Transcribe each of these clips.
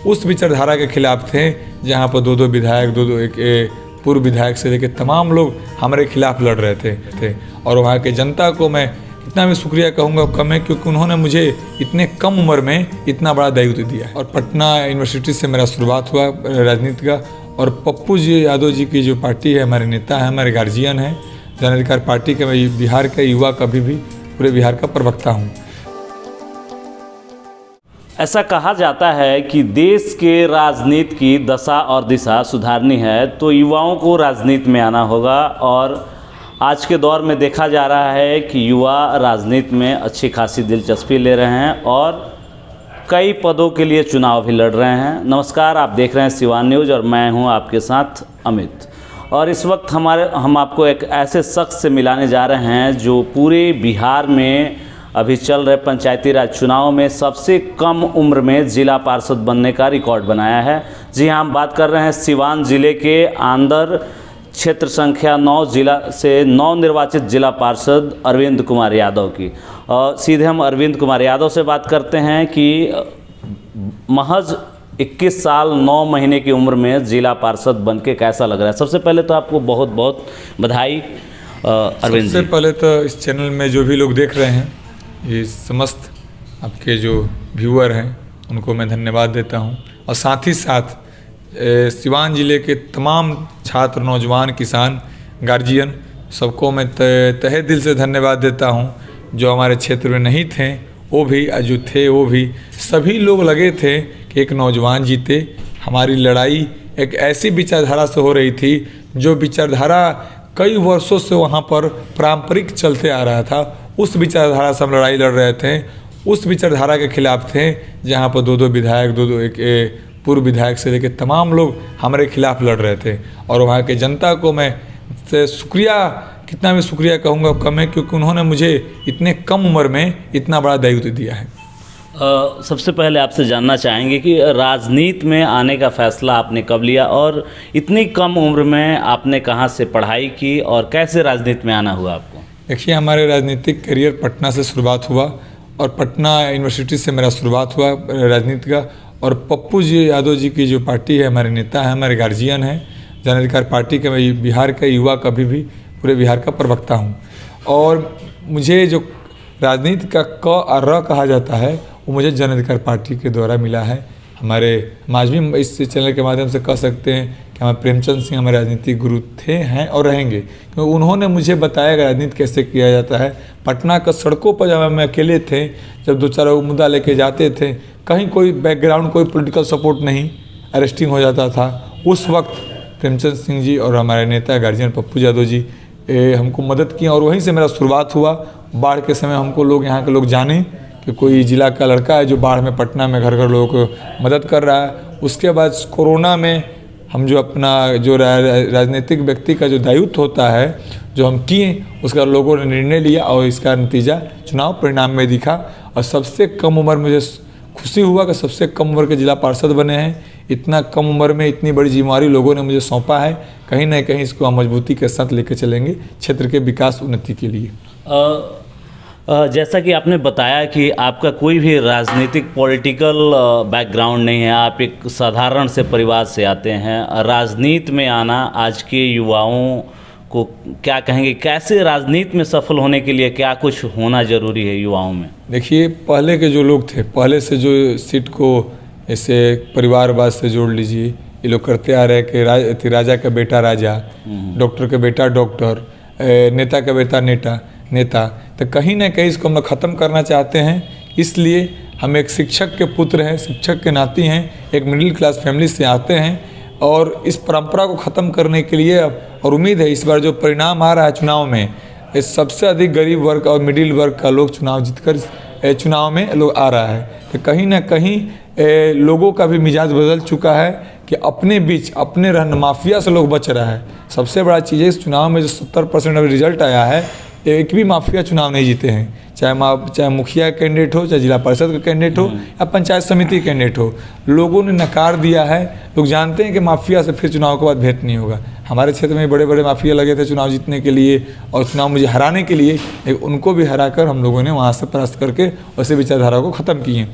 उस विचारधारा के खिलाफ थे, जहाँ पर दो विधायक, एक पूर्व विधायक से लेकर तमाम लोग हमारे खिलाफ लड़ रहे थे। और वहाँ के जनता को मैं इतना भी शुक्रिया कहूँगा कम है, क्योंकि उन्होंने मुझे इतने कम उम्र में इतना बड़ा दायित्व दिया। और पटना यूनिवर्सिटी से मेरा शुरुआत हुआ राजनीति का, और पप्पू जी यादव जी की जो पार्टी है, हमारे नेता हैं, हमारे गार्जियन हैं जन अधिकार पार्टी के। मैं बिहार का युवा का भी पूरे बिहार का प्रवक्ता हूँ। ऐसा कहा जाता है कि देश के राजनीति की दशा और दिशा सुधारनी है तो युवाओं को राजनीति में आना होगा। और आज के दौर में देखा जा रहा है कि युवा राजनीति में अच्छी खासी दिलचस्पी ले रहे हैं और कई पदों के लिए चुनाव भी लड़ रहे हैं। नमस्कार, आप देख रहे हैं सिवान न्यूज़ और मैं हूं आपके साथ अमित। और इस वक्त हम आपको एक ऐसे शख्स से मिलाने जा रहे हैं जो पूरे बिहार में अभी चल रहे पंचायती राज चुनाव में सबसे कम उम्र में जिला पार्षद बनने का रिकॉर्ड बनाया है। जी हाँ, हम बात कर रहे हैं सिवान जिले के आंदर क्षेत्र संख्या 9 जिला से नवनिर्वाचित जिला पार्षद अरविंद कुमार यादव की। और सीधे हम अरविंद कुमार यादव से बात करते हैं कि महज 21 साल 9 महीने की उम्र में जिला पार्षद बन के कैसा लग रहा है। सबसे पहले तो आपको बहुत बहुत बधाई अरविंद जी। सबसे पहले तो इस चैनल में जो भी लोग देख रहे हैं, ये समस्त आपके जो व्यूअर हैं, उनको मैं धन्यवाद देता हूं। और साथ ही साथ सिवान ज़िले के तमाम छात्र, नौजवान, किसान, गार्जियन, सबको मैं तहे दिल से धन्यवाद देता हूं। जो हमारे क्षेत्र में नहीं थे वो भी, जो थे वो भी, सभी लोग लगे थे कि एक नौजवान जीते। हमारी लड़ाई एक ऐसी विचारधारा से हो रही थी जो विचारधारा कई वर्षों से वहाँ पर पारंपरिक चलते आ रहा था। उस विचारधारा से हम लड़ाई लड़ रहे थे, उस विचारधारा के खिलाफ थे, जहाँ पर दो विधायक, एक पूर्व विधायक से लेकर तमाम लोग हमारे खिलाफ लड़ रहे थे। और वहाँ के जनता को मैं कितना भी शुक्रिया कहूँगा कम है, क्योंकि उन्होंने मुझे इतने कम उम्र में इतना बड़ा दायित्व दिया है। सबसे पहले आपसे जानना चाहेंगे कि राजनीति में आने का फ़ैसला आपने कब लिया और इतनी कम उम्र में आपने कहाँ से पढ़ाई की और कैसे राजनीति में आना हुआ आपको? देखिए, हमारे राजनीतिक करियर पटना से शुरुआत हुआ और पटना यूनिवर्सिटी से मेरा शुरुआत हुआ राजनीति का। और पप्पू जी यादव जी की जो पार्टी है, हमारे नेता हैं, हमारे गार्जियन हैं जन अधिकार पार्टी के। मैं बिहार का युवा का भी पूरे बिहार का प्रवक्ता हूँ। और मुझे जो राजनीति का क और र कहा जाता है वो मुझे जन अधिकार पार्टी के द्वारा मिला है। हमारे आज भी इस चैनल के माध्यम से कह सकते हैं कि हमारे प्रेमचंद सिंह हमारे राजनीतिक गुरु थे, हैं और रहेंगे, क्योंकि उन्होंने मुझे बताया कि राजनीति कैसे किया जाता है। पटना का सड़कों पर जब हम अकेले थे, जब 2-4 मुद्दा लेके जाते थे, कहीं कोई बैकग्राउंड, कोई पॉलिटिकल सपोर्ट नहीं, अरेस्टिंग हो जाता था। उस वक्त प्रेमचंद सिंह जी और हमारे नेता गार्जियन पप्पू यादव जी हमको मदद की और वहीं से मेरा शुरुआत हुआ। बाढ़ के समय हमको लोग, यहाँ के लोग जाने कि कोई जिला का लड़का है जो बाढ़ में पटना में घर घर लोगों को मदद कर रहा है। उसके बाद कोरोना में हम जो अपना जो राजनीतिक व्यक्ति का जो दायित्व होता है जो हम किए, उसका लोगों ने निर्णय लिया और इसका नतीजा चुनाव परिणाम में दिखा। और सबसे कम उम्र, मुझे खुशी हुआ कि सबसे कम उम्र के जिला पार्षद बने हैं। इतना कम उम्र में इतनी बड़ी जिम्मेवारी लोगों ने मुझे सौंपा है। कहीं ना कहीं इसको हम मजबूती के साथ लेकर चलेंगे क्षेत्र के विकास उन्नति के लिए। जैसा कि आपने बताया कि आपका कोई भी राजनीतिक पॉलिटिकल बैकग्राउंड नहीं है, आप एक साधारण से परिवार से आते हैं। राजनीति में आना आज के युवाओं को क्या कहेंगे, कैसे राजनीति में सफल होने के लिए क्या कुछ होना ज़रूरी है युवाओं में? देखिए, पहले के जो लोग थे, पहले से जो सीट को ऐसे परिवारवाद से जोड़ लीजिए, ये लोग करते आ रहे कि राजा का बेटा राजा, डॉक्टर का बेटा डॉक्टर, नेता का बेटा नेता। तो कहीं ना कहीं इसको हम लोग ख़त्म करना चाहते हैं। इसलिए हम एक शिक्षक के पुत्र हैं, शिक्षक के नाती हैं, एक मिडिल क्लास फैमिली से आते हैं और इस परंपरा को ख़त्म करने के लिए और उम्मीद है इस बार जो परिणाम आ रहा है चुनाव में, इस सबसे अधिक गरीब वर्ग और मिडिल वर्ग का लोग चुनाव जीतकर चुनाव में लोग आ रहा है। तो कहीं ना कहीं लोगों का भी मिजाज बदल चुका है कि अपने बीच अपने माफिया से लोग बच रहा है। सबसे बड़ा चीज़ है इस चुनाव में जो 70% अभी रिजल्ट आया है, एक भी माफिया चुनाव नहीं जीते हैं। चाहे मुखिया कैंडिडेट हो, चाहे जिला परिषद का कैंडिडेट हो या पंचायत समिति कैंडिडेट हो, लोगों ने नकार दिया है। लोग जानते हैं कि माफिया से फिर चुनाव के बाद भेंट नहीं होगा। हमारे क्षेत्र में बड़े बड़े माफिया लगे थे चुनाव जीतने के लिए और चुनाव मुझे हराने के लिए, उनको भी हराकर हम लोगों ने वहाँ से परास्त करके उसी विचारधारा को ख़त्म किए।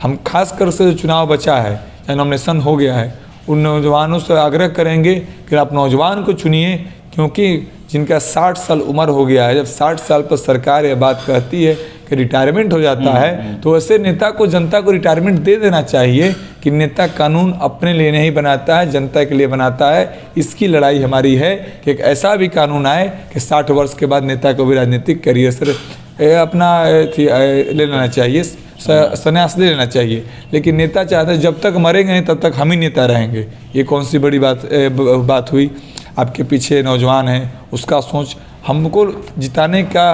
हम खास कर से जो चुनाव बचा है, चाहे नॉमिनेशन हो गया है, उन नौजवानों से आग्रह करेंगे कि आप नौजवान को चुनिए, क्योंकि जिनका 60 साल उम्र हो गया है, जब 60 साल पर सरकार ये बात कहती है कि रिटायरमेंट हो जाता है, तो ऐसे नेता को, जनता को रिटायरमेंट दे देना चाहिए कि नेता कानून अपने लिए नहीं बनाता है, जनता के लिए बनाता है। इसकी लड़ाई हमारी है कि एक ऐसा भी कानून आए कि 60 वर्ष के बाद नेता को भी राजनीतिक करियर से अपना ले लेना चाहिए, संन्यास ले लेना चाहिए। लेकिन नेता चाहते हैं जब तक मरेंगे नहीं तब तक हम ही नेता रहेंगे। ये कौन सी बड़ी बात हुई? आपके पीछे नौजवान है, उसका सोच, हमको जिताने का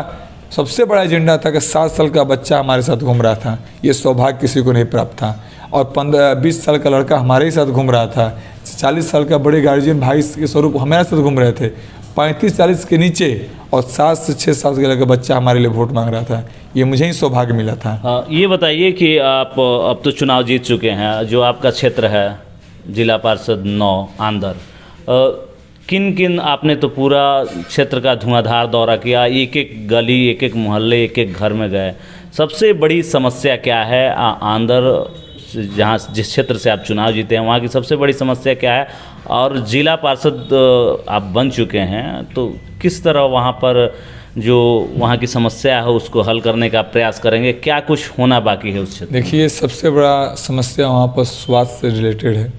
सबसे बड़ा एजेंडा था कि 7 साल का बच्चा हमारे साथ घूम रहा था, ये सौभाग्य किसी को नहीं प्राप्त था। और 15-20 साल का लड़का हमारे ही साथ घूम रहा था, 40 साल का बड़े गार्जियन भाई के स्वरूप हमारे साथ घूम रहे थे, 35-40 के नीचे और 7 से 6 साल का लड़का बच्चा हमारे लिए वोट मांग रहा था। ये मुझे ही सौभाग्य मिला था। ये बताइए कि आप अब तो चुनाव जीत चुके हैं, जो आपका क्षेत्र है जिला पार्षद 9 आंदर, किन किन, आपने तो पूरा क्षेत्र का धुआंधार दौरा किया, एक एक गली, एक एक मोहल्ले, एक एक घर में गए, सबसे बड़ी समस्या क्या है आंदर, जहाँ जिस क्षेत्र से आप चुनाव जीते हैं वहाँ की सबसे बड़ी समस्या क्या है? और जिला पार्षद आप बन चुके हैं तो किस तरह वहाँ पर जो वहाँ की समस्या है उसको हल करने का प्रयास करेंगे? क्या कुछ होना बाकी है उस क्षेत्र? देखिए, सबसे बड़ा समस्या वहाँ पर स्वास्थ्य से रिलेटेड है।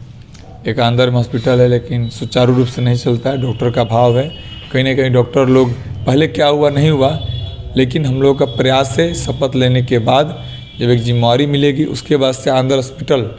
एक आंदर में हॉस्पिटल है लेकिन सुचारू रूप से नहीं चलता है, डॉक्टर का अभाव है। कहीं ना कहीं डॉक्टर लोग, पहले क्या हुआ नहीं हुआ, लेकिन हम लोग का प्रयास है शपथ लेने के बाद जब एक जिम्मेवारी मिलेगी उसके बाद से आंदर हॉस्पिटल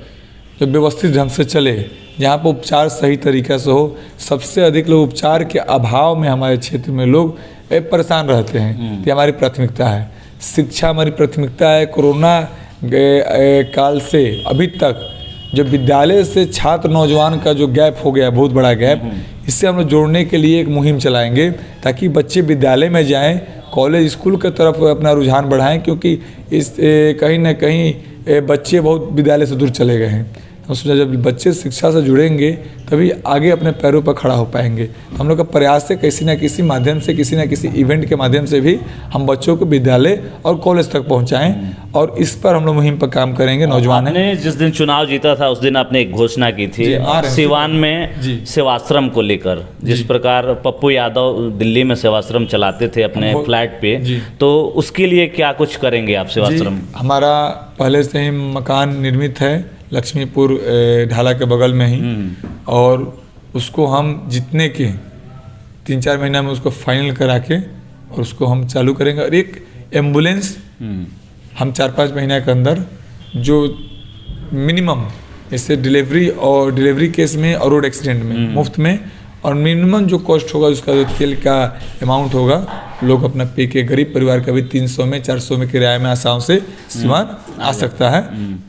जब व्यवस्थित ढंग से चले, जहाँ पर उपचार सही तरीक़े से हो। सबसे अधिक लोग उपचार के अभाव में हमारे क्षेत्र में लोग परेशान रहते हैं, तो हमारी प्राथमिकता है। शिक्षा हमारी प्राथमिकता है। कोरोना काल से अभी तक जो विद्यालय से छात्र नौजवान का जो गैप हो गया, बहुत बड़ा गैप, इससे हम लोग जोड़ने के लिए एक मुहिम चलाएंगे ताकि बच्चे विद्यालय में जाएं, कॉलेज स्कूल की तरफ अपना रुझान बढ़ाएं, क्योंकि इस कहीं ना कहीं बच्चे बहुत विद्यालय से दूर चले गए हैं। हम सोचा जब बच्चे शिक्षा से जुड़ेंगे तभी आगे अपने पैरों पर खड़ा हो पाएंगे। तो हम लोग का प्रयास है किसी न किसी माध्यम से, किसी न किसी इवेंट के माध्यम से भी हम बच्चों को विद्यालय और कॉलेज तक पहुंचाएं, और इस पर हम लोग मुहिम पर काम करेंगे। नौजवान ने जिस दिन चुनाव जीता था उस दिन आपने एक घोषणा की थी सिवान में सेवाश्रम को लेकर, जिस प्रकार पप्पू यादव दिल्ली में सेवाश्रम चलाते थे अपने फ्लैट पे, तो उसके लिए क्या कुछ करेंगे आप सेवाश्रम? हमारा पहले से ही मकान निर्मित है लक्ष्मीपुर ढाला के बगल में ही, और उसको हम जितने के 3-4 महीना में उसको फाइनल करा के और उसको हम चालू करेंगे। और एक एम्बुलेंस हम 4-5 महीने के अंदर जो मिनिमम, जैसे डिलीवरी केस में और रोड एक्सीडेंट में मुफ्त में, और मिनिमम जो कॉस्ट होगा उसका जो तेल का अमाउंट होगा, लोग अपना पे के, गरीब परिवार का भी 300 में 400 में किराए में आसानी से सिवान आ सकता है।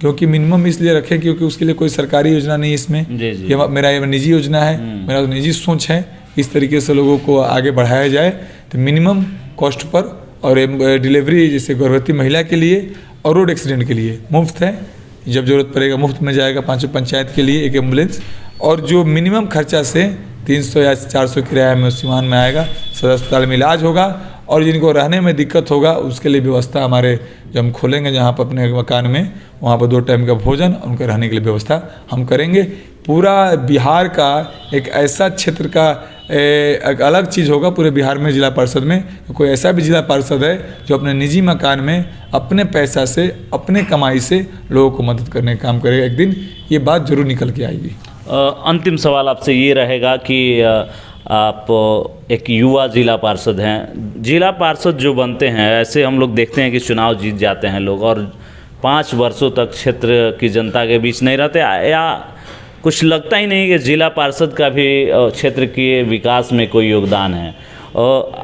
क्योंकि मिनिमम इसलिए रखे क्योंकि उसके लिए कोई सरकारी योजना नहीं इसमें, ये मेरा निजी योजना है, मेरा तो निजी सोच है। इस तरीके से लोगों को आगे बढ़ाया जाए तो मिनिमम कॉस्ट पर, और डिलीवरी जैसे गर्भवती महिला के लिए और रोड एक्सीडेंट के लिए मुफ्त है, जब जरूरत पड़ेगा मुफ्त में जाएगा 5 पंचायत के लिए एक एम्बुलेंस। और जो मिनिमम खर्चा से 300 या 400 किराया में सिवान में आएगा, सदर अस्पताल में इलाज होगा। और जिनको रहने में दिक्कत होगा उसके लिए व्यवस्था हमारे जब हम खोलेंगे जहाँ पर अपने मकान में, वहाँ पर 2 टाइम का भोजन, उनके रहने के लिए व्यवस्था हम करेंगे। पूरा बिहार का एक ऐसा क्षेत्र का एक अलग चीज़ होगा पूरे बिहार में जिला पार्षद में, कोई ऐसा भी जिला पार्षद है जो अपने निजी मकान में अपने पैसा से, अपने कमाई से लोगों को मदद करने का काम करेगा। एक दिन ये बात जरूर निकल के आएगी। अंतिम सवाल आपसे ये रहेगा कि आप एक युवा जिला पार्षद हैं, जिला पार्षद जो बनते हैं, ऐसे हम लोग देखते हैं कि चुनाव जीत जाते हैं लोग और 5 वर्षों तक क्षेत्र की जनता के बीच नहीं रहते, या कुछ लगता ही नहीं कि जिला पार्षद का भी क्षेत्र के विकास में कोई योगदान है।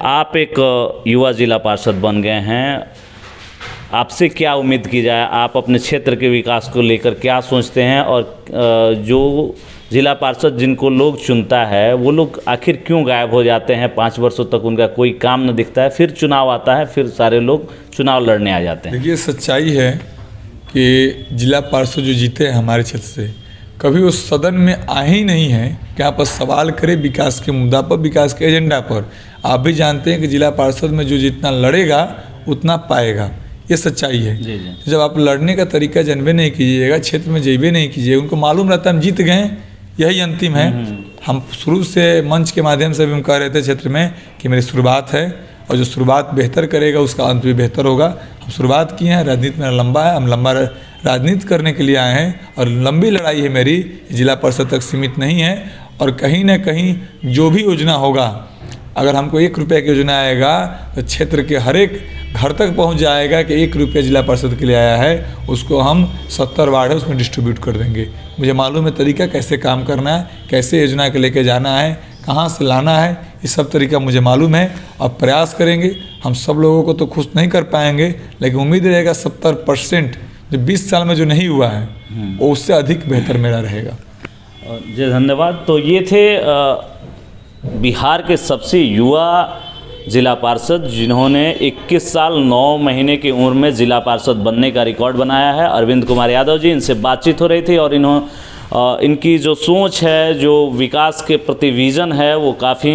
आप एक युवा जिला पार्षद बन गए हैं, आपसे क्या उम्मीद की जाए? आप अपने क्षेत्र के विकास को लेकर क्या सोचते हैं? और जो जिला पार्षद जिनको लोग चुनता है वो लोग आखिर क्यों गायब हो जाते हैं? 5 वर्षों तक उनका कोई काम न दिखता है, फिर चुनाव आता है, फिर सारे लोग चुनाव लड़ने आ जाते हैं। देखिए, सच्चाई है कि जिला पार्षद जो जीते हैं हमारे क्षेत्र से, कभी उस सदन में आए ही नहीं है कि आप सवाल करें विकास के मुद्दा पर, विकास के एजेंडा पर। आप भी जानते हैं कि जिला पार्षद में जो जितना लड़ेगा उतना पाएगा। ये सच्चाई है। जी जी। तो जब आप लड़ने का तरीका जानबे नहीं कीजिएगा, क्षेत्र में जेबे नहीं कीजिएगा, उनको मालूम रहता है हम जीत गए, यही अंतिम है। हम शुरू से मंच के माध्यम से भी हम कह रहे थे क्षेत्र में कि मेरी शुरुआत है, और जो शुरुआत बेहतर करेगा उसका अंत भी बेहतर होगा। हम शुरुआत किए हैं, राजनीति मेरा लंबा है, हम लंबा राजनीति करने के लिए आए हैं, और लंबी लड़ाई है मेरी, जिला परिषद तक सीमित नहीं है। और कहीं ना कहीं जो भी योजना होगा, अगर हमको 1 रुपये की योजना आएगा तो क्षेत्र के हर एक घर तक पहुंच जाएगा कि 1 रुपया जिला परिषद के लिए आया है, उसको हम 70 वार्ड है उसमें डिस्ट्रीब्यूट कर देंगे। मुझे मालूम है तरीका कैसे काम करना है, कैसे योजना के लेके जाना है, कहाँ से लाना है, ये सब तरीका मुझे मालूम है। और प्रयास करेंगे, हम सब लोगों को तो खुश नहीं कर पाएंगे, लेकिन उम्मीद रहेगा 70% जो 20 साल में जो नहीं हुआ है वो उससे अधिक बेहतर मेरा रहेगा। जी धन्यवाद। तो ये थे बिहार के सबसे युवा जिला पार्षद जिन्होंने 21 साल 9 महीने की उम्र में जिला पार्षद बनने का रिकॉर्ड बनाया है, अरविंद कुमार यादव जी। इनसे बातचीत हो रही थी और इनकी जो सोच है, जो विकास के प्रति विज़न है, वो काफ़ी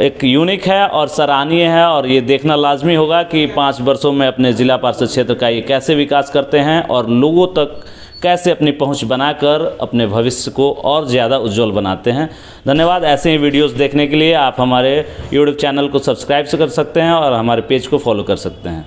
एक यूनिक है और सराहनीय है। और ये देखना लाजमी होगा कि 5 वर्षों में अपने ज़िला पार्षद क्षेत्र का ये कैसे विकास करते हैं और लोगों तक कैसे अपनी पहुंच बनाकर अपने भविष्य को और ज़्यादा उज्जवल बनाते हैं। धन्यवाद। ऐसे ही वीडियोस देखने के लिए आप हमारे YouTube चैनल को सब्सक्राइब कर सकते हैं और हमारे पेज को फॉलो कर सकते हैं।